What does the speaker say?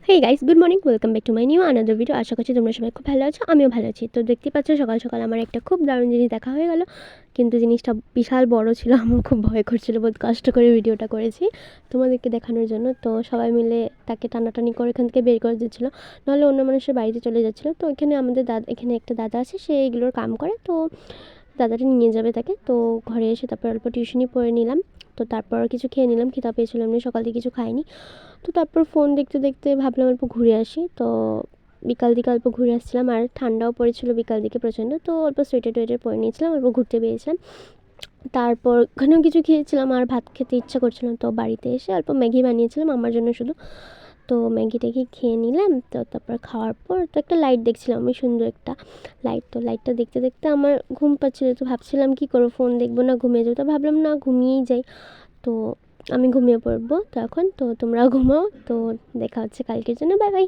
Hey guys, good morning, welcome back to my new another video. আশা করছি তোমরা সবাই খুব ভালো আছো, আমিও ভালো আছি। তো দেখতে পাচ্ছ সকাল সকাল আমার একটা খুব দারুণ জিনিস দেখা হয়ে গেল, কিন্তু জিনিসটা বিশাল বড় ছিল। আমার খুব ভয় করছিল, বহুত কষ্ট করে ভিডিওটা করেছি তোমাদেরকে দেখানোর জন্য। তো সবাই মিলে তাকে টানাটানি করে এখান থেকে বের করে দিচ্ছিলো, নাহলে অন্য মানুষের বাড়িতে চলে যাচ্ছিলো। তো এখানে আমাদের এখানে একটা দাদা আছে, সে এগুলোর কাম করে। তো দাদাটা নিয়ে যাবে তাকে। তো ঘরে এসে তারপর অল্প টিউশনি পড়ে নিলাম। তো তারপর কিছু খেয়ে নিলাম, খিদা পেয়েছিল, এমনি সকাল থেকে কিছু খাইনি। তো তারপর ফোন দেখতে দেখতে ভাবলাম অল্প ঘুরে আসি। তো বিকাল দিকে অল্প ঘুরে আসছিলাম, আর ঠান্ডাও পড়েছিল বিকাল দিকে প্রচণ্ড। তো অল্প সোয়েটার টোয়েটার পরে নিয়েছিলাম, অল্প ঘুরতে বেরিয়েছিলাম। তারপর ওখানেও কিছু খেয়েছিলাম, আর ভাত খেতে ইচ্ছা করছিলাম। তো বাড়িতে এসে অল্প ম্যাগি বানিয়েছিলাম আমার জন্য শুধু। তো ম্যাগি ট্যাগি খেয়ে নিলাম। তো তারপর খাওয়ার পর তো একটা লাইট দেখছিলাম আমি, সুন্দর একটা লাইট। তো লাইটটা দেখতে দেখতে আমার ঘুম পাচ্ছিল। তো ভাবছিলাম কী করবো, ফোন দেখবো না ঘুমিয়ে যাবো। তো ভাবলাম না, ঘুমিয়েই যাই। তো আমি ঘুমিয়ে পড়বো তো এখন। তো তোমরাও ঘুমাও। তো দেখা হচ্ছে কালকের জন্য, বাই বাই।